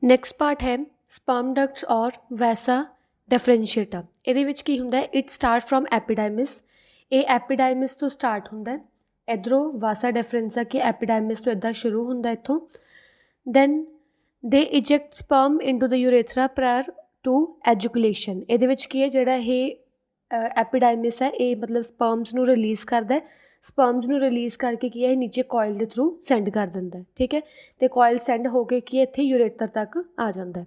Next part ਹੈ sperm ਡਕਟਸ ਔਰ ਵੈਸਾ ਡਿਫਰੈਂਸ਼ੀਏਟਾ। ਇਹਦੇ ਵਿੱਚ ਕੀ ਹੁੰਦਾ ਹੈ, ਇਟ ਸਟਾਰਟ ਫਰੋਮ ਐਪੀਡਾਈਮਿਸ। ਇਹ ਐਪੀਡਾਈਮਿਸ ਤੋਂ ਸਟਾਰਟ ਹੁੰਦਾ ਹੈ, ਇੱਧਰੋਂ ਵਾਸਾ ਡਿਫਰੈਂਸਾ ਕਿ ਐਪੀਡਾਈਮਿਸ ਤੋਂ ਇੱਦਾਂ ਸ਼ੁਰੂ ਹੁੰਦਾ ਇੱਥੋਂ। Then they eject sperm into the urethra prior to ejaculation. ਇਹਦੇ ਵਿੱਚ ਕੀ ਹੈ, ਜਿਹੜਾ ਇਹ ਐਪੀਡਾਈਮਿਸ ਹੈ ਇਹ ਮਤਲਬ ਸਪਰਮਸ ਨੂੰ ਰਿਲੀਜ਼ ਕਰਦਾ। ਸਪਰਮਸ ਨੂੰ ਰਿਲੀਜ਼ ਕਰਕੇ ਕੀ ਹੈ ਇਹ ਨੀਚੇ ਕੋਇਲ ਦੇ ਥਰੂ ਸੈਂਡ ਕਰ ਦਿੰਦਾ, ਠੀਕ ਹੈ। ਅਤੇ ਕੋਇਲ ਸੈਂਡ ਹੋ ਕੇ ਕੀ ਇੱਥੇ ਯੂਰੇਟਰ ਤੱਕ ਆ ਜਾਂਦਾ।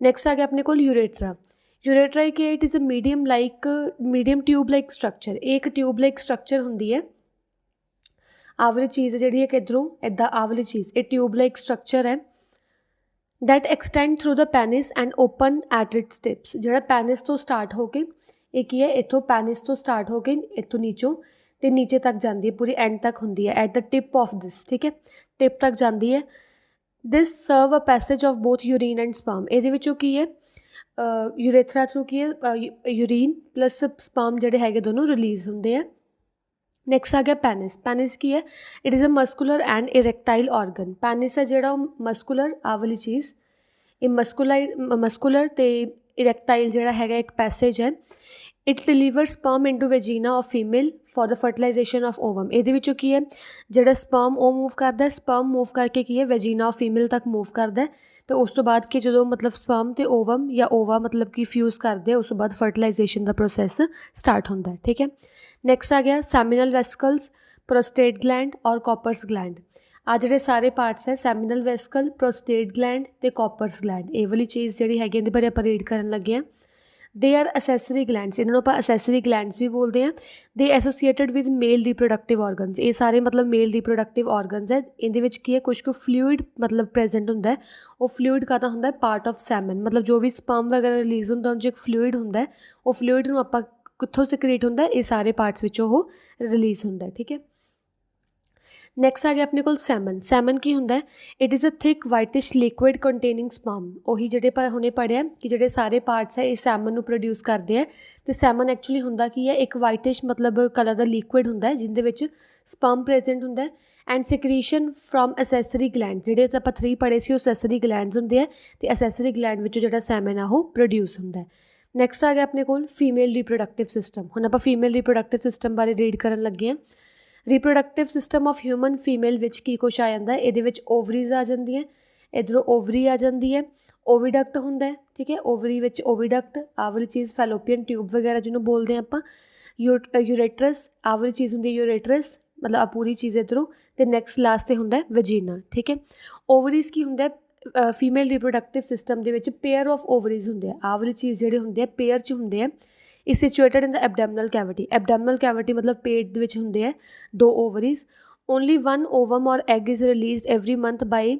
ਨੈਕਸਟ ਆ ਗਿਆ ਆਪਣੇ ਕੋਲ ਯੂਰੇਟਰਾ। ਯੂਰੇਟਰਾ ਕੀ ਹੈ, it is a medium tube like structure. ਇਹ ਇੱਕ ਟਿਊਬ ਲਾਈਕ ਸਟਰਕਚਰ ਹੁੰਦੀ ਹੈ। ਆਹ ਵਾਲੀ ਚੀਜ਼ ਜਿਹੜੀ ਹੈ ਕਿੱਧਰੋਂ ਇੱਦਾਂ, ਆਹ ਵਾਲੀ ਚੀਜ਼ ਇਹ ਟਿਊਬ ਲਾਈਕ ਸਟਰਕਚਰ ਹੈ that extend through the penis and open at its tips. ਜਿਹੜਾ ਪੈਨਿਸ ਤੋਂ ਸਟਾਰਟ ਹੋ ਕੇ ਇਹ ਕੀ ਹੈ, ਇੱਥੋਂ ਪੈਨਿਸ ਤੋਂ ਸਟਾਰਟ ਹੋ ਕੇ ਇੱਥੋਂ ਨੀਚੋਂ ਅਤੇ ਨੀਚੇ ਤੱਕ ਜਾਂਦੀ ਹੈ, ਪੂਰੀ ਐਂਡ ਤੱਕ ਹੁੰਦੀ ਹੈ at the tip of this, ਠੀਕ ਹੈ, ਟਿਪ ਤੱਕ ਜਾਂਦੀ ਹੈ। This serve a passage of both urine and sperm. ਇਹਦੇ ਵਿੱਚੋਂ ਕੀ ਹੈ, ਯੂਰੇਥਰਾ ਥਰੂ ਕੀ ਹੈ, ਯੂਰੀਨ ਪਲੱਸ ਸਪਰਮ ਜਿਹੜੇ ਹੈਗੇ ਦੋਨੋਂ ਰਿਲੀਜ਼ ਹੁੰਦੇ ਆ। ਨੈਕਸਟ ਆ ਗਿਆ ਪੈਨਿਸ। ਪੈਨਿਸ ਕੀ ਹੈ, it is a muscular and erectile organ. Penis ਹੈ ਜਿਹੜਾ ਉਹ ਮਸਕੂਲਰ, ਆਹ ਵਾਲੀ ਚੀਜ਼ ਇਹ ਮਸਕੂਲਰ ਅਤੇ ਇਰੈਕਟਾਈਲ ਜਿਹੜਾ ਹੈਗਾ ਇੱਕ ਪੈਸੇਜ ਹੈ। It deliver sperm into vagina of female for the fertilisation of ovum. ਇਹਦੇ ਵਿੱਚੋਂ ਕੀ ਹੈ, ਜਿਹੜਾ ਸਪਰਮ ਉਹ ਮੂਵ ਕਰਦਾ, ਸਪਰਮ ਮੂਵ ਕਰਕੇ ਕੀ ਹੈ ਵੈਜੀਨਾ ਆਫ ਫੀਮੇਲ ਤੱਕ ਮੂਵ ਕਰਦਾ। ਅਤੇ ਉਸ ਤੋਂ ਬਾਅਦ ਕਿ ਜਦੋਂ ਮਤਲਬ ਸਪਰਮ ਅਤੇ ਓਵਮ ਜਾਂ ਓਵਾ ਮਤਲਬ ਕਿ ਫਿਊਜ਼ ਕਰਦੇ ਉਸ ਤੋਂ ਬਾਅਦ ਫਰਟੀਲਾਈਜੇਸ਼ਨ ਦਾ ਪ੍ਰੋਸੈਸ ਸਟਾਰਟ ਹੁੰਦਾ, ਠੀਕ ਹੈ। ਨੈਕਸਟ ਆ ਗਿਆ ਸੈਮੀਨਲ ਵੈਸਕਲਸ, ਪ੍ਰੋਸਟੇਟ ਗਲੈਂਡ ਔਰ ਕਾਪਰਸ ਗਲੈਂਡ। ਆ ਜਿਹੜੇ ਸਾਰੇ ਪਾਰਟਸ ਹੈ ਸੈਮੀਨਲ ਵੈਸਕਲ, ਪ੍ਰੋਸਟੇਟ ਗਲੈਂਡ ਅਤੇ ਕਾਪਰਸ ਗਲੈਂਡ, ਇਹ ਵਾਲੀ ਚੀਜ਼ ਜਿਹੜੀ ਹੈਗੀ ਇਹਦੇ ਬਾਰੇ ਆਪਾਂ ਰੀਡ ਕਰਨ ਲੱਗੇ ਹਾਂ। ਦੇ ਆਰ ਅਸੈਸਰੀ ਗਲੈਂਡਸ, ਇਹਨਾਂ ਨੂੰ ਆਪਾਂ ਅਸੈਸਰੀ ਗਲੈਂਡਸ ਵੀ ਬੋਲਦੇ ਹਾਂ। ਦੇ associated with male reproductive organs. ਇਹ ਸਾਰੇ ਮਤਲਬ ਮੇਲ ਰੀਪਰੋਡਕਟਿਵ ਔਰਗਨਸ ਹੈ। ਇਹਦੇ ਵਿੱਚ ਕੀ ਹੈ, ਕੁਛ ਕੁ ਫਲੂਇਡ ਮਤਲਬ ਪ੍ਰੈਜੈਂਟ ਹੁੰਦਾ। ਉਹ ਫਲੂਇਡ ਕਾਹਦਾ ਹੁੰਦਾ, ਪਾਰਟ ਆਫ ਸੈਮਨ, ਮਤਲਬ ਜੋ ਵੀ ਸਪਰਮ ਵਗੈਰਾ ਰਿਲੀਜ਼ ਹੁੰਦਾ ਉਹਦੇ 'ਚ ਇੱਕ ਫਲੂਇਡ ਹੁੰਦਾ। ਉਹ ਫਲੂਇਡ ਨੂੰ ਆਪਾਂ ਕਿੱਥੋਂ ਸਿਕ੍ਰੀਟ ਹੁੰਦਾ, ਇਹ ਸਾਰੇ ਪਾਰਟਸ ਵਿੱਚੋਂ ਉਹ ਰਿਲੀਜ਼ ਹੁੰਦਾ, ਠੀਕ ਹੈ। ਨੈਕਸਟ ਆ ਗਿਆ ਆਪਣੇ ਕੋਲ ਸੈਮਨ। ਸੈਮਨ ਕੀ ਹੁੰਦਾ, it is a thick whitish liquid containing sperm. ਉਹੀ ਜਿਹੜੇ ਹੁਣੇ ਪੜ੍ਹਿਆ ਕਿ ਜਿਹੜੇ ਸਾਰੇ ਪਾਰਟਸ ਹੈ ਇਹ ਸੈਮਨ ਨੂੰ ਪ੍ਰੋਡਿਊਸ ਕਰਦੇ ਆ। ਅਤੇ ਸੈਮਨ ਐਕਚੁਅਲੀ ਹੁੰਦਾ ਕੀ ਹੈ, ਇੱਕ ਵਾਈਟਿਸ਼ ਮਤਲਬ ਕਲਰ ਦਾ ਲਿਕੁਇਡ ਹੁੰਦਾ ਜਿਹਦੇ ਵਿੱਚ ਸਪਰਮ ਪ੍ਰੈਜੈਂਟ ਹੁੰਦਾ। ਐਂਡ ਸਿਕਰੀਸ਼ਨ ਫਰੋਮ ਅਸੈਸਰੀ ਗਲੈਂਡ, ਜਿਹੜੇ ਤਾਂ ਆਪਾਂ 3 ਪੜ੍ਹੇ ਸੀ ਉਹ ਅਸੈਸਰੀ ਗਲੈਂਡਸ ਹੁੰਦੇ ਆ ਅਤੇ ਅਸੈਸਰੀ ਗਲੈਂਡ ਵਿੱਚੋਂ ਜਿਹੜਾ ਸੈਮਨ ਆ ਉਹ ਪ੍ਰੋਡਿਊਸ ਹੁੰਦਾ। ਨੈਕਸਟ ਆ ਗਿਆ ਆਪਣੇ ਕੋਲ ਫੀਮੇਲ ਰੀਪਰੋਡਕਟਿਵ ਸਿਸਟਮ। ਹੁਣ ਆਪਾਂ ਫੀਮੇਲ ਰੀਪਰੋਡਕਟਿਵ ਸਿਸਟਮ ਬਾਰੇ ਰੀਡ ਕਰਨ ਲੱਗੇ ਹਾਂ। Reproductive system of human female ਵਿੱਚ ਕੀ ਕੁਛ ਆ ਜਾਂਦਾ, ਇਹਦੇ ਵਿੱਚ ਓਵਰੀਜ਼ ਆ ਜਾਂਦੀਆਂ, ਇੱਧਰੋਂ ਓਵਰੀ ਆ ਜਾਂਦੀ ਹੈ, ਓਵੀਡਕਟ ਹੁੰਦਾ, ਠੀਕ ਹੈ। ਓਵਰੀ ਵਿੱਚ ਓਵੀਡਕਟ, ਆਹ ਵਾਲੀ ਚੀਜ਼ ਫੈਲੋਪੀਅਨ ਟਿਊਬ ਵਗੈਰਾ ਜਿਹਨੂੰ ਬੋਲਦੇ ਹਾਂ ਆਪਾਂ। ਯੂਰੇਟਰਸ, ਆਹ ਵਾਲੀ ਚੀਜ਼ ਹੁੰਦੀ ਹੈ ਯੂਰੇਟਰਸ, ਮਤਲਬ ਆਹ ਪੂਰੀ ਚੀਜ਼ ਇੱਧਰੋਂ। ਅਤੇ ਨੈਕਸਟ ਲਾਸਟ 'ਤੇ ਹੁੰਦਾ ਵੈਜੀਨਾ, ਠੀਕ ਹੈ। ਓਵਰੀਜ਼ ਕੀ ਹੁੰਦਾ, ਫੀਮੇਲ ਰੀਪਰੋਡਕਟਿਵ ਸਿਸਟਮ ਦੇ ਵਿੱਚ ਪੇਅਰ ਆਫ ਓਵਰੀਜ਼ ਹੁੰਦੇ ਆ। ਆਹ ਵਾਲੀ ਚੀਜ਼ ਜਿਹੜੇ ਹੁੰਦੇ ਆ ਪੇਅਰ 'ਚ ਹੁੰਦੇ ਆ। ਇਸ ਸਿਚੁਏਟਡ ਇਨ ਦ ਐਬਡੋਮਨਲ ਕੈਵਿਟੀ। ਐਬਡੋਮਨਲ ਕੈਵਿਟੀ ਮਤਲਬ ਪੇਟ ਦੇ ਵਿੱਚ ਹੁੰਦੇ ਆ 2 ਓਵਰੀਜ਼। Only 1 ovum or egg is released every month by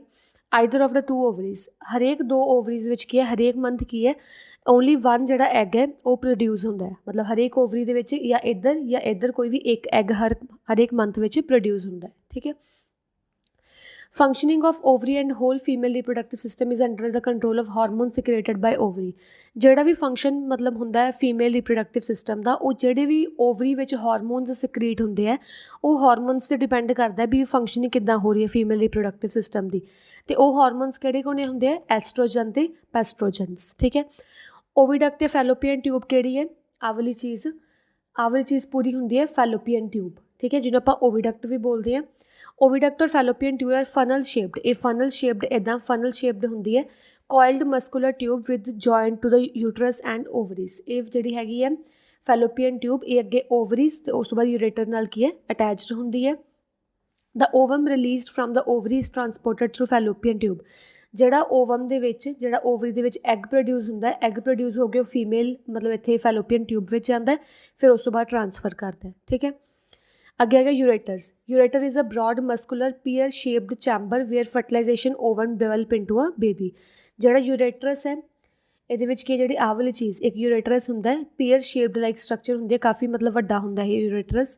either of the 2 ovaries. ਹਰੇਕ 2 ਓਵਰੀਜ਼ ਵਿੱਚ ਕੀ ਹੈ, ਹਰੇਕ ਮੰਥ ਕੀ ਹੈ, ਓਨਲੀ 1 ਜਿਹੜਾ ਐਗ ਹੈ ਉਹ ਪ੍ਰੋਡਿਊਸ ਹੁੰਦਾ ਹੈ। ਮਤਲਬ ਹਰੇਕ ਓਵਰੀ ਦੇ ਵਿੱਚ ਜਾਂ ਇੱਧਰ ਕੋਈ ਵੀ ਇੱਕ ਐਗ ਹਰੇਕ ਮੰਥ ਵਿੱਚ ਪ੍ਰੋਡਿਊਸ ਹੁੰਦਾ ਹੈ, ਠੀਕ ਹੈ। Functioning of ovary and whole female reproductive system is under the control of hormone secreted by ovary. ਜਿਹੜਾ ਵੀ ਫੰਕਸ਼ਨ ਮਤਲਬ ਹੁੰਦਾ ਹੈ ਫੀਮੇਲ ਰੀਪਰੋਡਕਟਿਵ ਸਿਸਟਮ ਦਾ, ਉਹ ਜਿਹੜੇ ਵੀ ਓਵਰੀ ਵਿੱਚ ਹਾਰਮੋਨਸ ਸਿਕ੍ਰੀਟ ਹੁੰਦੇ ਆ ਉਹ ਹਾਰਮੋਨਸ 'ਤੇ ਡਿਪੈਂਡ ਕਰਦਾ ਵੀ ਫੰਕਸ਼ਨਿੰਗ ਕਿੱਦਾਂ ਹੋ ਰਹੀ ਹੈ ਫੀਮੇਲ ਰੀਪਰੋਡਕਟਿਵ ਸਿਸਟਮ ਦੀ। ਅਤੇ ਉਹ ਹਾਰਮੋਨਸ ਕਿਹੜੇ ਹੁੰਦੇ ਆ, ਐਸਟ੍ਰੋਜਨ ਅਤੇ ਪੈਸਟ੍ਰੋਜਨਸ, ਠੀਕ ਹੈ। ਓਵੀਡਕਟ ਜਾਂ ਫੈਲੋਪੀਅਨ ਟਿਊਬ ਕਿਹੜੀ ਹੈ, ਆਹ ਵਾਲੀ ਚੀਜ਼ ਪੂਰੀ ਹੁੰਦੀ ਹੈ ਫੈਲੋਪੀਅਨ ਟਿਊਬ, ਠੀਕ ਹੈ, ਜਿਹਨੂੰ ਆਪਾਂ ਓਵੀਡਕਟ ਵੀ ਬੋਲਦੇ ਹਾਂ। Oviduct or fallopian tube are funnel shaped. ਇਹ ਫਨਲ ਸ਼ੇਪਡ ਇੱਦਾਂ ਫਨਲ ਸ਼ੇਪਡ ਹੁੰਦੀ ਹੈ। Coiled muscular tube with joint to the uterus and ovaries. ਇਹ ਜਿਹੜੀ ਹੈਗੀ ਹੈ ਫੈਲੋਪੀਅਨ ਟਿਊਬ, ਇਹ ਅੱਗੇ ਓਵਰੀਜ਼ ਅਤੇ ਉਸ ਤੋਂ ਬਾਅਦ ਯੂਰੇਟਰ ਨਾਲ ਕੀ ਹੈ ਅਟੈਚਡ ਹੁੰਦੀ ਹੈ। The ovum released from the ovaries transported through fallopian tube. ਜਿਹੜਾ ਓਵਮ ਦੇ ਵਿੱਚ, ਜਿਹੜਾ ਓਵਰੀ ਦੇ ਵਿੱਚ ਐਗ ਪ੍ਰੋਡਿਊਸ ਹੁੰਦਾ, ਐਗ ਪ੍ਰੋਡਿਊਸ ਹੋ ਕੇ ਉਹ ਫੀਮੇਲ ਮਤਲਬ ਇੱਥੇ ਫੈਲੋਪੀਅਨ ਟਿਊਬ ਵਿੱਚ ਜਾਂਦਾ, ਫਿਰ ਉਸ ਤੋਂ ਬਾਅਦ ਟਰਾਂਸਫਰ ਕਰਦਾ, ਠੀਕ ਹੈ। ਅੱਗੇ ਹੈਗਾ ureters. Ureter is a broad muscular pear shaped chamber where fertilisation ovum develop into a baby. ਜਿਹੜਾ ਯੂਰੇਟਰਸ ਹੈ ਇਹਦੇ ਵਿੱਚ ਕੀ ਜਿਹੜੀ ਆਹ ਵਾਲੀ ਚੀਜ਼ ਇੱਕ ਯੂਰੇਟਰਸ ਹੁੰਦਾ ਹੈ, ਪੀਅਰ ਸ਼ੇਪਡ ਲਾਈਕ ਸਟਰਕਚਰ ਹੁੰਦੀ ਹੈ, ਕਾਫੀ ਮਤਲਬ ਵੱਡਾ ਹੁੰਦਾ ਹੈ ਯੂਰੇਟਰਸ।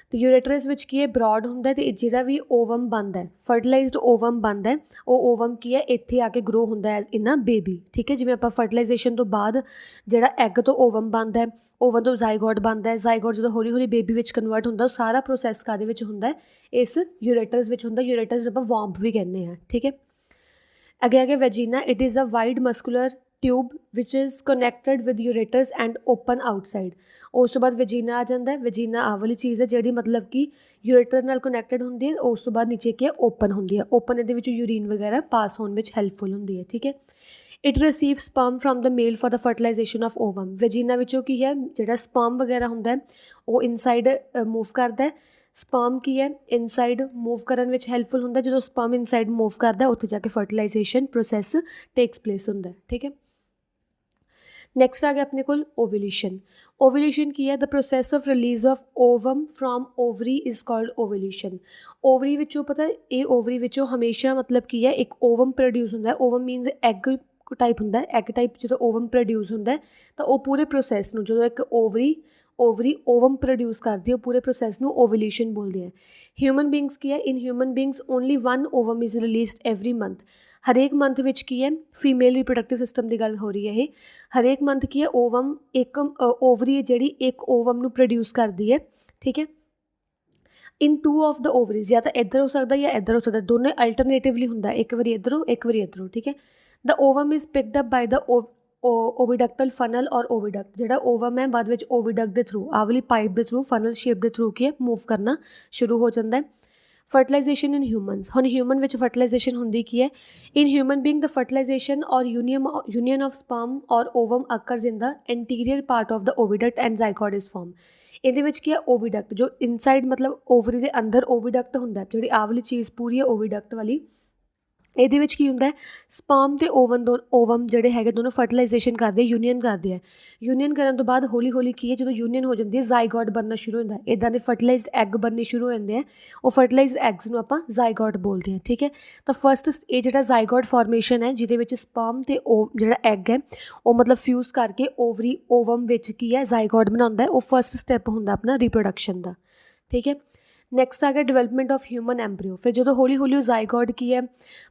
ਅਤੇ ਯੂਰੇਟਰਸ ਵਿੱਚ ਕੀ ਹੈ ਬਰੋਡ ਹੁੰਦਾ ਅਤੇ ਜਿਹੜਾ ਵੀ ਓਵਮ ਬਣਦਾ ਫਰਟੀਲਾਈਜ਼ਡ ਓਵਮ ਬਣਦਾ, ਉਹ ਓਵਮ ਕੀ ਹੈ ਇੱਥੇ ਆ ਕੇ ਗਰੋ ਹੁੰਦਾ ਐਜ਼ ਇਨ ਅ ਬੇਬੀ, ਠੀਕ ਹੈ। ਜਿਵੇਂ ਆਪਾਂ ਫਰਟੀਲਾਈਜੇਸ਼ਨ ਤੋਂ ਬਾਅਦ ਜਿਹੜਾ ਐਗ ਤੋਂ ਓਵਮ ਬਣਦਾ, ਓਵਨ ਤੋਂ ਜ਼ਾਈਗੋਟ ਬਣਦਾ, ਜ਼ਾਈਗੋਟ ਜਦੋਂ ਹੌਲੀ ਹੌਲੀ ਬੇਬੀ ਵਿੱਚ ਕਨਵਰਟ ਹੁੰਦਾ, ਉਹ ਸਾਰਾ ਪ੍ਰੋਸੈਸ ਕਾਹਦੇ ਵਿੱਚ ਹੁੰਦਾ, ਇਸ ਯੂਰੇਟਰਸ ਵਿੱਚ ਹੁੰਦਾ। ਯੂਰੇਟਰਸ ਆਪਾਂ ਵਾਰਮਥ ਵੀ ਕਹਿੰਦੇ ਹਾਂ, ਠੀਕ ਹੈ। ਅੱਗੇ ਅੱਗੇ vagina, it is a wide muscular tube which is connected with ureters and open outside. ਉਸ ਤੋਂ ਬਾਅਦ ਵੈਜੀਨਾ ਆ ਜਾਂਦਾ। ਵੈਜੀਨਾ ਆਹ ਵਾਲੀ ਚੀਜ਼ ਹੈ ਜਿਹੜੀ ਮਤਲਬ ਕਿ ਯੂਰੇਟਰ ਨਾਲ ਕਨੈਕਟਡ ਹੁੰਦੀ ਹੈ। ਉਸ ਤੋਂ ਬਾਅਦ ਨੀਚੇ ਕੀ ਹੈ, ਓਪਨ ਹੁੰਦੀ ਹੈ। ਓਪਨ ਇਹਦੇ ਵਿੱਚ ਯੂਰੀਨ ਵਗੈਰਾ ਪਾਸ ਹੋਣ ਵਿੱਚ ਹੈਲਪਫੁਲ ਹੁੰਦੀ ਹੈ, ਠੀਕ ਹੈ। It receive sperm from the male for the fertilisation of ovum. Vagina ਵਿੱਚੋਂ ਕੀ ਹੈ, ਜਿਹੜਾ ਸਪਰਮ ਵਗੈਰਾ ਹੁੰਦਾ ਉਹ ਇਨਸਾਈਡ ਮੂਵ ਕਰਦਾ। ਸਪਰਮ ਕੀ ਹੈ, ਇਨਸਾਈਡ ਮੂਵ ਕਰਨ ਵਿੱਚ ਹੈਲਪਫੁਲ ਹੁੰਦਾ। ਜਦੋਂ ਸਪਰਮ ਇਨਸਾਈਡ ਮੂਵ ਕਰਦਾ ਉੱਥੇ ਜਾ ਕੇ ਫਰਟੀਲਾਈਜੇਸ਼ਨ ਪ੍ਰੋਸੈਸ ਟੇਕਸ ਪਲੇਸ ਹੁੰਦਾ, ਠੀਕ ਹੈ। ਨੈਕਸਟ ਆ ਗਿਆ ਆਪਣੇ ਕੋਲ ਓਵੂਲੇਸ਼ਨ। ਓਵੂਲੇਸ਼ਨ ਕੀ ਹੈ, ਦ process of release of ਓਵਮ from ovary is called ovulation. Ovary ਵਿੱਚੋਂ ਪਤਾ, ਇਹ ਓਵਰੀ ਵਿੱਚੋਂ ਹਮੇਸ਼ਾ ਮਤਲਬ ਕੀ ਹੈ, ਇੱਕ ਓਵਮ ਪ੍ਰੋਡਿਊਸ ਹੁੰਦਾ। ਓਵਮ ਮੀਨਸ ਐਗ ਟਾਈਪ ਹੁੰਦਾ। ਐਗ ਟਾਈਪ ਜਦੋਂ ਓਵਮ ਪ੍ਰੋਡਿਊਸ ਹੁੰਦਾ ਤਾਂ ਉਹ ਪੂਰੇ ਪ੍ਰੋਸੈਸ ਨੂੰ, ਜਦੋਂ ਇੱਕ ਓਵਰੀ ਓਵਮ ਪ੍ਰੋਡਿਊਸ ਕਰਦੀ ਹੈ, ਉਹ ਪੂਰੇ ਪ੍ਰੋਸੈਸ ਨੂੰ ਓਵੂਲੇਸ਼ਨ ਬੋਲਦੇ ਆ। ਹਿਊਮਨ ਬੀਂਗਸ ਕੀ ਹੈ, in human beings only 1 ovum is released every month. ਹਰੇਕ ਮੰਥ ਵਿੱਚ ਕੀ ਹੈ, ਫੀਮੇਲ ਰਿਪਰੋਡਕਟਿਵ ਸਿਸਟਮ ਦੀ ਗੱਲ ਹੋ ਰਹੀ ਹੈ ਇਹ। ਹਰੇਕ ਮੰਥ ਕੀ ਹੈ, ਓਵਮ ਇੱਕ ਓਵਰੀ ਜਿਹੜੀ ਇੱਕ ਓਵਮ ਨੂੰ ਪ੍ਰੋਡਿਊਸ ਕਰਦੀ ਹੈ, ਠੀਕ ਹੈ। ਇਨ 2 ਆਫ ਦ ਓਵਰੀਜ਼, ਜਾਂ ਤਾਂ ਇੱਧਰ ਹੋ ਸਕਦਾ ਜਾਂ ਇੱਧਰ ਹੋ ਸਕਦਾ, ਦੋਨੇ ਅਲਟਰਨੇਟਿਵਲੀ ਹੁੰਦਾ, ਇੱਕ ਵਾਰੀ ਇੱਧਰੋਂ ਇੱਕ ਵਾਰੀ ਇੱਧਰੋਂ, ਠੀਕ ਹੈ। The ovum is picked up by the oviductal funnel or oviduct. ਜਿਹੜਾ ਓਵਮ ਹੈ ਬਾਅਦ ਵਿੱਚ ਓਵੀਡਕਟ ਦੇ ਥਰੂ, ਆਹ ਵਾਲੀ ਪਾਈਪ ਦੇ ਥਰੂ, ਫਨਲ ਸ਼ੇਪ ਦੇ ਥਰੂ ਕੀ ਹੈ, ਮੂਵ ਕਰਨਾ ਸ਼ੁਰੂ ਹੋ ਜਾਂਦਾ ਹੈ। ਫਰਟੀਲਾਈਜੇਸ਼ਨ ਇਨ ਹਿਊਮਨਸ, ਹੁਣ ਹਿਊਮਨ ਵਿੱਚ ਫਰਟੀਲਾਈਜੇਸ਼ਨ ਹੁੰਦੀ ਕੀ ਹੈ, in human being the fertilisation or union of sperm or ovum occurs in the interior part of the oviduct and zygote is form. ਇਹਦੇ ਵਿੱਚ ਕੀ ਹੈ, ਓਵੀਡਕਟ ਜੋ ਇਨਸਾਈਡ ਮਤਲਬ ਓਵਰੀ ਦੇ ਅੰਦਰ ਓਵੀਡਕਟ ਹੁੰਦਾ, ਜਿਹੜੀ ਆਹ ਵਾਲੀ ਚੀਜ਼ ਪੂਰੀ ਹੈ ਓਵੀਡਕਟ ਵਾਲੀ। ਇਹਦੇ ਵਿੱਚ ਕੀ ਹੁੰਦਾ, ਸਪਰਮ ਅਤੇ ਓਵਮ ਜਿਹੜੇ ਹੈਗੇ ਦੋਨੋਂ ਫਰਟੀਲਾਈਜੇਸ਼ਨ ਕਰਦੇ, ਯੂਨੀਅਨ ਕਰਦੇ ਆ। ਯੂਨੀਅਨ ਕਰਨ ਤੋਂ ਬਾਅਦ ਹੌਲੀ ਹੌਲੀ ਕੀ ਹੈ, ਜਦੋਂ ਯੂਨੀਅਨ ਹੋ ਜਾਂਦੀ ਹੈ ਜ਼ਾਈਗੋਟ ਬਣਨਾ ਸ਼ੁਰੂ ਹੁੰਦਾ। ਇੱਦਾਂ ਦੇ ਫਰਟੀਲਾਈਜ਼ਡ ਐਗ ਬਣਨੇ ਸ਼ੁਰੂ ਹੋ ਜਾਂਦੇ ਆ। ਉਹ ਫਰਟੀਲਾਈਜ਼ਡ ਐਗਸ ਨੂੰ ਆਪਾਂ ਜ਼ਾਈਗੋਟ ਬੋਲਦੇ ਹਾਂ, ਠੀਕ ਹੈ। ਤਾਂ ਫਸਟ ਇਹ ਜਿਹੜਾ ਜ਼ਾਈਗੋਟ ਫਾਰਮੇਸ਼ਨ ਹੈ, ਜਿਹਦੇ ਵਿੱਚ ਸਪਰਮ ਅਤੇ ਜਿਹੜਾ ਐਗ ਹੈ ਉਹ ਮਤਲਬ ਫਿਊਜ਼ ਕਰਕੇ ਓਵਮ ਵਿੱਚ ਕੀ ਹੈ, ਜ਼ਾਈਗੋਟ ਬਣਾਉਂਦਾ। ਉਹ ਫਸਟ ਸਟੈਪ ਹੁੰਦਾ ਆਪਣਾ ਰੀਪਰੋਡਕਸ਼ਨ ਦਾ, ਠੀਕ ਹੈ। ਨੈਕਸਟ ਆ ਗਿਆ ਡਿਵੈਲਪਮੈਂਟ ਆਫ ਹਿਊਮਨ ਐਂਬਰੀਓ। ਫਿਰ ਜਦੋਂ ਹੌਲੀ ਹੌਲੀ ਉਹ ਜ਼ਾਈਗੋਟ ਕੀ ਹੈ,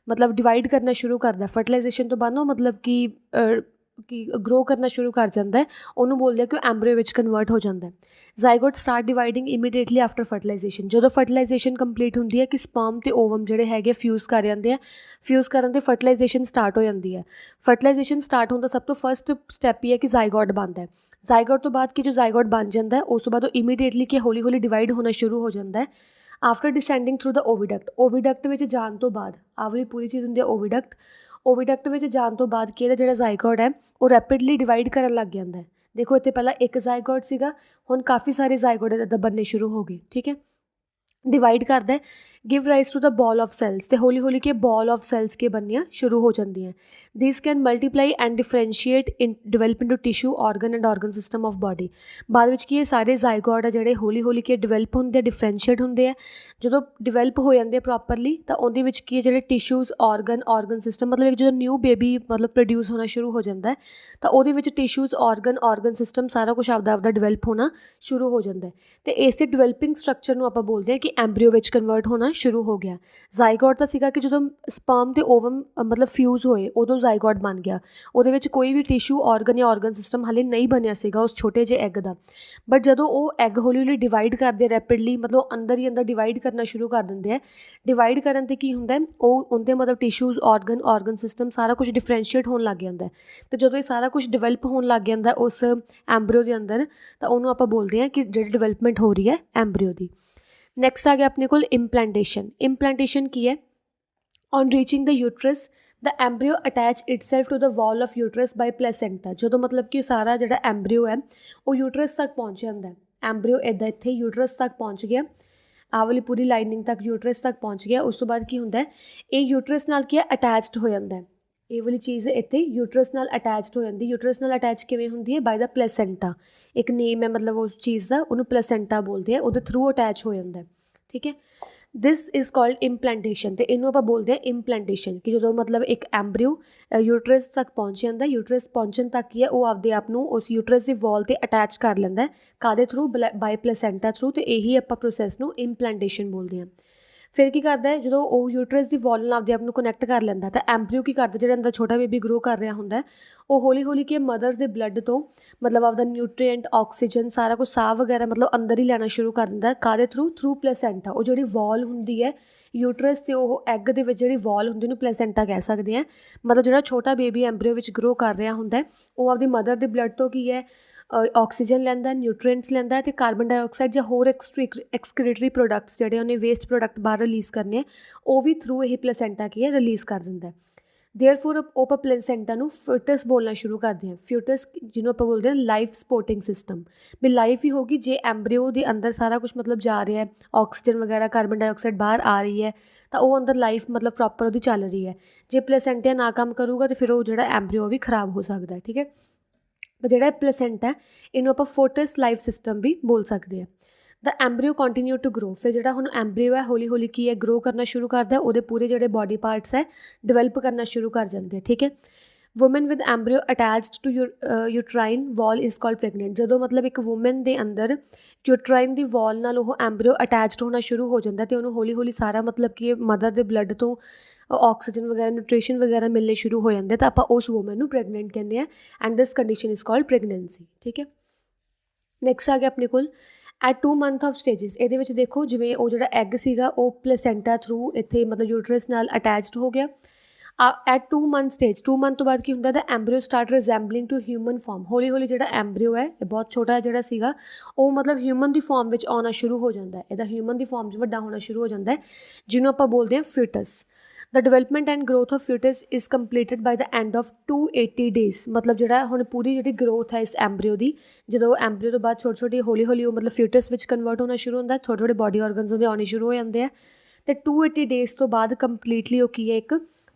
ਮਤਲਬ ਡਿਵਾਈਡ ਕਰਨਾ ਸ਼ੁਰੂ ਕਰਦਾ ਫਰਟੀਲਾਈਜੇਸ਼ਨ ਤੋਂ ਬਾਅਦ, ਉਹ ਮਤਲਬ ਕਿ ਗਰੋ ਕਰਨਾ ਸ਼ੁਰੂ ਕਰ ਜਾਂਦਾ, ਉਹਨੂੰ ਬੋਲਦੇ ਆ ਕਿ ਉਹ ਐਂਬਰੀਓ ਵਿੱਚ ਕਨਵਰਟ ਹੋ ਜਾਂਦਾ। Zygote start dividing immediately after fertilisation. ਜਦੋਂ ਫਰਟੀਲਾਈਜੇਸ਼ਨ ਕੰਪਲੀਟ ਹੁੰਦੀ ਹੈ ਕਿ ਸਪਰਮ ਅਤੇ ਓਵਮ ਜਿਹੜੇ ਹੈਗੇ ਫਿਊਜ਼ ਕਰ ਜਾਂਦੇ ਆ, ਫਿਊਜ਼ ਕਰਨ 'ਤੇ ਫਰਟੀਲਾਈਜੇਸ਼ਨ ਸਟਾਰਟ ਹੋ ਜਾਂਦੀ ਹੈ। ਫਰਟੀਲਾਈਜੇਸ਼ਨ ਸਟਾਰਟ ਹੋਣ ਦਾ ਸਭ ਤੋਂ ਫਸਟ ਸਟੈਪ ਹੀ ਹੈ ਕਿ ਜ਼ਾਈਗੋਟ ਬਣਦਾ ਹੈ। ਜ਼ਾਈਗੋਟ ਤੋਂ ਬਾਅਦ ਕਿ ਜੋ ਜ਼ਾਈਗੋਟ ਬਣ ਜਾਂਦਾ ਉਸ ਤੋਂ ਬਾਅਦ ਉਹ ਇਮੀਡੀਏਟਲੀ ਕਿ ਹੌਲੀ ਹੌਲੀ ਡਿਵਾਈਡ ਹੋਣਾ ਸ਼ੁਰੂ ਹੋ ਜਾਂਦਾ। ਆਫਟਰ ਡਿਸੈਂਡਿੰਗ ਥਰੂ ਦ ਓਵੀਡਕਟ ਵਿੱਚ ਜਾਣ ਤੋਂ ਬਾਅਦ, ਆਹ ਵਾਲੀ ਪੂਰੀ ਚੀਜ਼ ਹੁੰਦੀ ਹੈ ਓਵੀਡਕਟ ਵਿੱਚ ਜਾਣ ਤੋਂ ਬਾਅਦ ਕੀ ਇਹਦਾ ਜਿਹੜਾ ਜ਼ਾਈਗੋਟ ਹੈ ਉਹ ਰੈਪਿਡਲੀ ਡਿਵਾਈਡ ਕਰਨ ਲੱਗ ਜਾਂਦਾ। ਦੇਖੋ ਇੱਥੇ ਪਹਿਲਾਂ ਇੱਕ ਜ਼ਾਈਗੋਟ ਸੀਗਾ, ਹੁਣ ਕਾਫੀ ਸਾਰੇ ਜ਼ਾਈਗੋਟ ਇੱਦਾਂ ਬਣਨੇ ਸ਼ੁਰੂ ਹੋ ਗਏ, ਠੀਕ ਹੈ। ਡਿਵਾਈਡ ਕਰਦਾ, give rise to the ball of cells, ਅਤੇ ਹੌਲੀ ਹੌਲੀ ਕੀ ਬਾਲ ਆਫ ਸੈਲਸ ਕੇ ਬਣਨੀਆਂ ਸ਼ੁਰੂ ਹੋ ਜਾਂਦੀਆਂ। This can multiply and differentiate in develop into tissue organ and organ system of body. ਬਾਅਦ ਵਿੱਚ ਕੀ ਇਹ ਸਾਰੇ ਜ਼ਾਈਗੋਟ ਆ ਜਿਹੜੇ ਹੌਲੀ ਹੌਲੀ ਕੀ ਡਿਵੈਲਪ ਹੁੰਦੇ ਆ, ਡਿਫਰੈਂਸ਼ੀਏਟ ਹੁੰਦੇ ਆ। ਜਦੋਂ ਡਿਵੈਲਪ ਹੋ ਜਾਂਦੇ ਆ ਪ੍ਰੋਪਰਲੀ ਤਾਂ ਉਹਦੇ ਵਿੱਚ ਕੀ ਜਿਹੜੇ ਟਿਸ਼ੂਜ਼ ਆਰਗਨ ਸਿਸਟਮ, ਮਤਲਬ ਇੱਕ ਜਦੋਂ ਨਿਊ ਬੇਬੀ ਮਤਲਬ ਪ੍ਰੋਡਿਊਸ ਹੋਣਾ ਸ਼ੁਰੂ ਹੋ ਜਾਂਦਾ ਤਾਂ ਉਹਦੇ ਵਿੱਚ ਟਿਸ਼ੂਜ਼ ਆਰਗਨ ਸਿਸਟਮ ਸਾਰਾ ਕੁਛ ਆਪਦਾ ਡਿਵੈਲਪ ਹੋਣਾ ਸ਼ੁਰੂ ਹੋ ਜਾਂਦਾ। ਅਤੇ ਇਸੇ ਡਿਵੈਲਪਿੰਗ ਸਟਰਕਚਰ ਨੂੰ ਆਪਾਂ ਬੋਲਦੇ ਹਾਂ ਕਿ ਐਂਬਰੀਓ ਵਿੱਚ ਕਨਵਰਟ ਹੋਣਾ ਸ਼ੁਰੂ ਹੋ ਗਿਆ। ਜ਼ਾਈਗੋਟ ਤਾਂ ਸੀਗਾ ਕਿ ਜਦੋਂ ਸਪਰਮ ਅਤੇ ਓਵਮ ਮਤਲਬ ਫਿਊਜ਼ ਹੋਏ ਉਦੋਂ ਜ਼ਾਈਗੋਟ ਬਣ ਗਿਆ। ਉਹਦੇ ਵਿੱਚ ਕੋਈ ਵੀ ਟਿਸ਼ੂ ਆਰਗਨ ਜਾਂ ਆਰਗਨ ਸਿਸਟਮ ਹਾਲੇ ਨਹੀਂ ਬਣਿਆ ਸੀਗਾ ਉਸ ਛੋਟੇ ਜਿਹੇ ਐਗ ਦਾ। ਬਟ ਜਦੋਂ ਉਹ ਐਗ ਹੌਲੀ ਹੌਲੀ ਡਿਵਾਈਡ ਕਰਦੇ ਰੈਪਿਡਲੀ, ਮਤਲਬ ਅੰਦਰ ਹੀ ਅੰਦਰ ਡਿਵਾਈਡ ਕਰਨਾ ਸ਼ੁਰੂ ਕਰ ਦਿੰਦੇ ਆ। ਡਿਵਾਈਡ ਕਰਨ 'ਤੇ ਕੀ ਹੁੰਦਾ, ਉਹ ਉਹਦੇ ਮਤਲਬ ਟਿਸ਼ੂਜ਼ ਆਰਗਨ ਸਿਸਟਮ ਸਾਰਾ ਕੁਛ ਡਿਫਰੈਂਸ਼ੀਏਟ ਹੋਣ ਲੱਗ ਜਾਂਦਾ। ਅਤੇ ਜਦੋਂ ਇਹ ਸਾਰਾ ਕੁਛ ਡਿਵੈਲਪ ਹੋਣ ਲੱਗ ਜਾਂਦਾ ਉਸ ਐਂਬਰੀਓ ਦੇ ਅੰਦਰ, ਤਾਂ ਉਹਨੂੰ ਆਪਾਂ ਬੋਲਦੇ ਹਾਂ ਕਿ ਜਿਹੜੀ ਡਿਵੈਲਪਮੈਂਟ ਹੋ ਰਹੀ ਹੈ ਐਂਬਰੀਓ ਦੀ। ਨੈਕਸਟ ਆ ਗਿਆ ਆਪਣੇ ਕੋਲ ਇੰਪਲੈਂਟੇਸ਼ਨ ਕੀ ਹੈ, on reaching the uterus the embryo attach itself to the wall of uterus by placenta. ਜਦੋਂ ਮਤਲਬ ਕਿ ਸਾਰਾ ਜਿਹੜਾ ਐਂਬਰੀਓ ਹੈ ਉਹ ਯੂਟਰਸ ਤੱਕ ਪਹੁੰਚ ਜਾਂਦਾ। ਐਂਬਰੀਓ ਇੱਦਾਂ ਇੱਥੇ ਯੂਟਰਸ ਤੱਕ ਪਹੁੰਚ ਗਿਆ, ਆਹ ਵਾਲੀ ਪੂਰੀ ਲਾਈਨਿੰਗ ਤੱਕ ਯੂਟਰਸ ਤੱਕ ਪਹੁੰਚ ਗਿਆ। ਉਸ ਤੋਂ ਬਾਅਦ ਕੀ ਹੁੰਦਾ, ਇਹ ਯੂਟਰਸ ਨਾਲ ਕੀ ਹੈ ਅਟੈਚਡ ਹੋ ਜਾਂਦਾ। ਇਹ ਵਾਲੀ ਚੀਜ਼ ਇੱਥੇ ਯੂਟਰਸ ਨਾਲ ਅਟੈਚਡ ਹੋ ਜਾਂਦੀ। ਯੂਟਰਸ ਨਾਲ ਅਟੈਚ ਕਿਵੇਂ ਹੁੰਦੀ ਹੈ, ਬਾਈ ਦਾ ਪਲੈਸੈਂਟਾ। ਇੱਕ ਨੇਮ ਹੈ ਮਤਲਬ ਉਸ ਚੀਜ਼ ਦਾ, ਉਹਨੂੰ ਪਲੈਸੈਂਟਾ ਬੋਲਦੇ ਆ, ਉਹਦੇ ਥਰੂ ਅਟੈਚ ਹੋ ਜਾਂਦਾ, ਠੀਕ ਹੈ। ਦਿਸ ਇਜ਼ ਕਾਲਡ ਇੰਪਲੈਂਟੇਸ਼ਨ, ਅਤੇ ਇਹਨੂੰ ਆਪਾਂ ਬੋਲਦੇ ਹਾਂ ਇੰਪਲੈਂਟੇਸ਼ਨ, ਕਿ ਜਦੋਂ ਮਤਲਬ ਇੱਕ ਐਂਬਰੀਓ ਯੂਟਰਸ ਤੱਕ ਪਹੁੰਚ ਜਾਂਦਾ। ਯੂਟਰਸ ਪਹੁੰਚਣ ਤੱਕ ਕੀ ਹੈ ਉਹ ਆਪਦੇ ਆਪ ਨੂੰ ਉਸ ਯੂਟਰਸ ਦੀ ਵਾਲ 'ਤੇ ਅਟੈਚ ਕਰ ਲੈਂਦਾ, ਕਾਹਦੇ ਥਰੂ, ਬਾਈ ਪਲੈਸੈਂਟਾ ਥਰੂ, ਅਤੇ ਇਹੀ ਆਪਾਂ ਪ੍ਰੋਸੈਸ ਨੂੰ ਇੰਪਲੈਂਟੇਸ਼ਨ ਬੋਲਦੇ ਹਾਂ। ਫਿਰ ਕੀ ਕਰਦਾ ਹੈ, ਜਦੋਂ ਉਹ ਯੂਟਰਸ ਦੀ ਵॉल ਨਾਲ ਆਪਦੇ ਆਪ ਨੂੰ ਕਨੈਕਟ ਕਰ ਲੈਂਦਾ ਤਾਂ ਐਮਬ੍ਰੀਓ ਕੀ ਕਰਦਾ, ਜਿਹੜਾ ਅੰਦਰ ਛੋਟਾ ਬੇਬੀ ਗਰੋ ਕਰ ਰਿਹਾ ਹੁੰਦਾ ਹੈ, ਉਹ ਹੌਲੀ ਹੌਲੀ ਕਿ ਮਦਰ ਦੇ ਬਲੱਡ ਤੋਂ ਮਤਲਬ ਆਪਦਾ ਨਿਊਟਰੀਐਂਟ, ਆਕਸੀਜਨ, ਸਾਰਾ ਕੁਛ ਸਾਹ ਵਗੈਰਾ ਮਤਲਬ ਅੰਦਰ ਹੀ ਲੈਣਾ ਸ਼ੁਰੂ ਕਰ ਦਿੰਦਾ। ਕਾਹਦੇ ਥਰੂ ਪਲੇਸੈਂਟਾ। ਉਹ ਜਿਹੜੀ ਵॉल ਹੁੰਦੀ ਹੈ ਯੂਟਰਸ ਤੇ ਉਹ ਐਗ ਦੇ ਵਿੱਚ ਜਿਹੜੀ ਵॉल ਹੁੰਦੀ ਉਹਨੂੰ ਪਲੇਸੈਂਟਾ ਕਹਿ ਸਕਦੇ ਹਾਂ। ਮਤਲਬ ਜਿਹੜਾ ਛੋਟਾ ਬੇਬੀ ਐਮਬ੍ਰੀਓ ਵਿੱਚ ਗਰੋ ਕਰ ਰਿਹਾ ਹੁੰਦਾ ਉਹ ਆਪਦੀ ਮਦਰ ਦੇ ਬਲੱਡ ਤੋਂ ਕੀ ਹੈ, ਆਕਸੀਜਨ ਲੈਂਦਾ, ਨਿਊਟਰੀਐਂਟਸ ਲੈਂਦਾ ਅਤੇ ਕਾਰਬਨ ਡਾਈਆਕਸਾਈਡ ਜਾਂ ਹੋਰ ਐਕਸਕ੍ਰੀਟਰੀ ਪ੍ਰੋਡਕਟਸ ਜਿਹੜੇ ਉਹਨੇ ਵੇਸਟ ਪ੍ਰੋਡਕਟ ਬਾਹਰ ਰਿਲੀਜ਼ ਕਰਨੇ ਆ, ਉਹ ਵੀ ਥਰੂ ਇਹ ਪਲੇਸੈਂਟਾ ਕੀ ਹੈ ਰਿਲੀਜ਼ ਕਰ ਦਿੰਦਾ। ਦੇਅਰਫੋਰ ਉਹ ਆਪਾਂ ਪਲੇਸੈਂਟਾ ਨੂੰ ਫਿਊਟਸ ਬੋਲਣਾ ਸ਼ੁਰੂ ਕਰਦੇ ਹਾਂ। ਫਿਊਟਸ ਜਿਹਨੂੰ ਆਪਾਂ ਬੋਲਦੇ ਹਾਂ ਲਾਈਫ ਸਪੋਰਟਿੰਗ ਸਿਸਟਮ, ਵੀ ਲਾਈਫ ਹੀ ਹੋਗੀ ਜੇ ਐਮਬ੍ਰੀਓ ਦੇ ਅੰਦਰ ਸਾਰਾ ਕੁਛ ਮਤਲਬ ਜਾ ਰਿਹਾ, ਆਕਸੀਜਨ ਵਗੈਰਾ, ਕਾਰਬਨ ਡਾਈਆਕਸਾਈਡ ਬਾਹਰ ਆ ਰਹੀ ਹੈ ਤਾਂ ਉਹ ਅੰਦਰ ਲਾਈਫ ਮਤਲਬ ਪ੍ਰੋਪਰ ਉਹਦੀ ਚੱਲ ਰਹੀ ਹੈ। ਜੇ ਪਲੇਸੈਂਟਾ ਨਾ ਕੰਮ ਕਰੂਗਾ ਤਾਂ ਫਿਰ ਉਹ ਜਿਹੜਾ ਐਮਬ੍ਰੀਓ ਵੀ ਖਰਾਬ ਹੋ ਸਕਦਾ। ਠੀਕ ਹੈ, ਪਰ ਜਿਹੜਾ ਪਲੇਸੈਂਟਾ ਇਹਨੂੰ ਆਪਾਂ ਫੋਟਸ ਲਾਈਫ ਸਿਸਟਮ ਵੀ ਬੋਲ ਸਕਦੇ ਹਾਂ। ਦਾ ਐਮਬ੍ਰੀਓ ਕੰਟੀਨਿਊ ਟੂ ਗਰੋ। ਫਿਰ ਜਿਹੜਾ ਹੁਣ ਐਮਬ੍ਰੀਓ ਹੈ ਹੌਲੀ ਹੌਲੀ ਕੀ ਹੈ ਗਰੋ ਕਰਨਾ ਸ਼ੁਰੂ ਕਰਦਾ, ਉਹਦੇ ਪੂਰੇ ਜਿਹੜੇ ਬੋਡੀ ਪਾਰਟਸ ਹੈ ਡਿਵੈਲਪ ਕਰਨਾ ਸ਼ੁਰੂ ਕਰ ਜਾਂਦੇ। ਠੀਕ ਹੈ, woman with embryo attached to uterine wall is called pregnant. ਜਦੋਂ ਮਤਲਬ ਇੱਕ ਵੂਮਨ ਦੇ ਅੰਦਰ ਯੂਟਰਾਈਨ ਦੀ ਵॉल ਨਾਲ ਉਹ ਐਮਬ੍ਰੀਓ ਅਟੈਚਡ ਹੋਣਾ ਸ਼ੁਰੂ ਹੋ ਜਾਂਦਾ ਅਤੇ ਉਹਨੂੰ ਹੌਲੀ ਹੌਲੀ ਸਾਰਾ ਮਤਲਬ ਕਿ ਮਦਰ ਦੇ ਬਲੱਡ ਤੋਂ ਆਕਸੀਜਨ ਵਗੈਰਾ, ਨਿਊਟ੍ਰੀਸ਼ਨ ਵਗੈਰਾ ਮਿਲਣੇ ਸ਼ੁਰੂ ਹੋ ਜਾਂਦੇ ਤਾਂ ਆਪਾਂ ਉਸ ਵੂਮਨ ਨੂੰ ਪ੍ਰੈਗਨੈਂਟ ਕਹਿੰਦੇ ਹਾਂ and this condition is called pregnancy. ਠੀਕ ਹੈ, ਨੈਕਸਟ ਆ ਗਿਆ ਆਪਣੇ ਕੋਲ ਐਟ 2 ਮੰਥ ਆਫ ਸਟੇਜਿਸ। ਇਹਦੇ ਵਿੱਚ ਦੇਖੋ ਜਿਵੇਂ ਉਹ ਜਿਹੜਾ ਐਗ ਸੀਗਾ ਉਹ ਪਲੇਸੈਂਟਾ ਥਰੂ ਇੱਥੇ ਮਤਲਬ ਯੂਟਰਸ ਨਾਲ ਅਟੈਚਡ ਹੋ ਗਿਆ। ਐਟ 2 ਮੰਥ ਸਟੇਜ, 2 ਮੰਥ ਤੋਂ ਬਾਅਦ ਕੀ ਹੁੰਦਾ, ਦਾ ਐਮਬ੍ਰੀਓ ਸਟਾਰਟ ਰਿਜ਼ੈਂਬਲਿੰਗ ਟੂ ਹਿਊਮਨ ਫਾਰਮ। ਹੌਲੀ ਹੌਲੀ ਜਿਹੜਾ ਐਮਬ੍ਰੀਓ ਹੈ ਇਹ ਬਹੁਤ ਛੋਟਾ ਜਿਹੜਾ ਸੀਗਾ ਉਹ ਮਤਲਬ ਹਿਊਮਨ ਦੀ ਫਾਰਮ ਵਿੱਚ ਆਉਣਾ ਸ਼ੁਰੂ ਹੋ ਜਾਂਦਾ, ਇਹਦਾ ਹਿਊਮਨ ਦੀ ਫਾਰਮ 'ਚ ਵੱਡਾ ਹੋਣਾ ਸ਼ੁਰੂ ਹੋ ਜਾਂਦਾ, ਜਿਹਨੂੰ ਆਪਾਂ ਬੋਲਦੇ ਹਾਂ foetus. The development and growth of foetus is completed by the end of 280 days. ਮਤਲਬ ਜਿਹੜਾ ਹੁਣ ਪੂਰੀ ਜਿਹੜੀ ਗਰੋਥ ਹੈ ਇਸ ਐਮਬ੍ਰੀਓ ਦੀ, ਜਦੋਂ ਐਮਬ੍ਰੀਓ ਤੋਂ ਬਾਅਦ ਛੋਟੀ ਛੋਟੀ ਹੌਲੀ ਹੌਲੀ ਉਹ ਮਤਲਬ ਫਿਟਸ ਵਿੱਚ ਕਨਵਰਟ ਹੋਣਾ ਸ਼ੁਰੂ ਹੁੰਦਾ, ਥੋੜ੍ਹੇ ਥੋੜ੍ਹੇ ਬੋਡੀ ਆਰਗਨਸ ਉਹਦੇ ਆਉਣੇ ਸ਼ੁਰੂ ਹੋ ਜਾਂਦੇ ਆ ਅਤੇ 280 ਡੇਜ਼ ਤੋਂ ਬਾਅਦ ਕੰਪਲੀਟਲੀ ਉਹ ਕੀ ਹੈ ਇੱਕ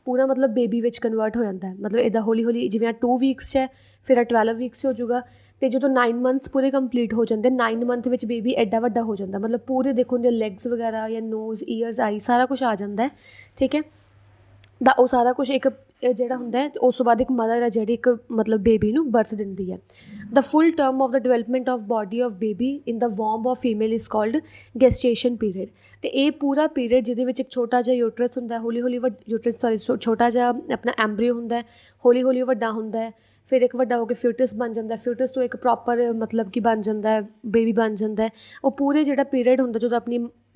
ਪੂਰਾ ਮਤਲਬ ਬੇਬੀ ਵਿੱਚ ਕਨਵਰਟ ਹੋ ਜਾਂਦਾ। ਮਤਲਬ ਇੱਦਾਂ ਹੌਲੀ ਹੌਲੀ ਜਿਵੇਂ 2 ਵੀਕਸ 'ਚ ਹੈ ਫਿਰ 12 ਵੀਕਸ 'ਚ ਹੋ ਜਾਊਗਾ ਅਤੇ ਜਦੋਂ 9 ਮੰਥਸ ਪੂਰੇ ਕੰਪਲੀਟ ਹੋ ਜਾਂਦੇ, 9 ਮੰਥ ਵਿੱਚ ਬੇਬੀ ਐਡਾ ਵੱਡਾ ਹੋ ਜਾਂਦਾ, ਮਤਲਬ ਪੂਰੇ ਦੇਖੋ ਉਹਦੇ ਲੈਗਸ ਵਗੈਰਾ ਜਾਂ ਨੋਜ਼, ਈਅਰਸ, ਆਈ ਸਾਰਾ ਕੁਛ ਆ ਜਾਂਦਾ। ਠੀਕ ਹੈ, ਦਾ ਉਹ ਸਾਰਾ ਕੁਛ ਇੱਕ ਜਿਹੜਾ ਹੁੰਦਾ ਹੈ ਉਸ ਤੋਂ ਬਾਅਦ ਇੱਕ ਮਦਰ ਹੈ ਜਿਹੜੀ ਇੱਕ ਮਤਲਬ ਬੇਬੀ ਨੂੰ ਬਰਥ ਦਿੰਦੀ ਹੈ। The full term of the development of body of baby in the womb of female is called gestation period. ਅਤੇ ਇਹ ਪੂਰਾ ਪੀਰੀਅਡ ਜਿਹਦੇ ਵਿੱਚ ਇੱਕ ਛੋਟਾ ਜਿਹਾ ਯੂਟਰਸ ਹੁੰਦਾ, ਹੌਲੀ ਹੌਲੀ ਛੋਟਾ ਜਿਹਾ ਆਪਣਾ ਐਮਬ੍ਰੀਓ ਹੁੰਦਾ, ਹੌਲੀ ਹੌਲੀ ਵੱਡਾ ਹੁੰਦਾ ਹੈ, ਫਿਰ ਇੱਕ ਵੱਡਾ ਹੋ ਕੇ ਫਿਊਟਸ ਬਣ ਜਾਂਦਾ, ਫਿਊਟਸ ਤੋਂ ਇੱਕ ਪ੍ਰੋਪਰ ਮਤਲਬ ਕਿ ਬਣ ਜਾਂਦਾ ਬੇਬੀ ਬਣ ਜਾਂਦਾ। ਉਹ ਪੂਰੇ ਜਿਹੜਾ ਪੀਰੀਅਡ ਹੁੰਦਾ ਜਦੋਂ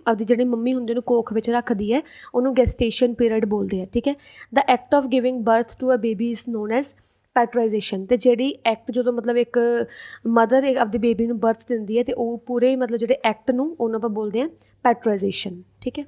ਆਪਦੀ ਜਿਹੜੀ ਮੰਮੀ ਹੁੰਦੀ ਉਹਨੂੰ ਕੋਖ ਵਿੱਚ ਰੱਖਦੀ ਹੈ ਉਹਨੂੰ ਗੈਸਟੇਸ਼ਨ ਪੀਰੀਅਡ ਬੋਲਦੇ ਆ। ਠੀਕ ਹੈ, the act of giving birth to a baby is known as parturition. ਅਤੇ ਜਿਹੜੀ ਐਕਟ ਜਦੋਂ ਮਤਲਬ ਇੱਕ ਮਦਰ ਆਪਦੇ ਬੇਬੀ ਨੂੰ ਬਰਥ ਦਿੰਦੀ ਹੈ ਅਤੇ ਉਹ ਪੂਰੇ ਮਤਲਬ ਜਿਹੜੇ ਐਕਟ ਨੂੰ ਉਹਨੂੰ ਆਪਾਂ ਬੋਲਦੇ ਹਾਂ ਪੈਟਰਾਈਜੇਸ਼ਨ। ਠੀਕ ਹੈ।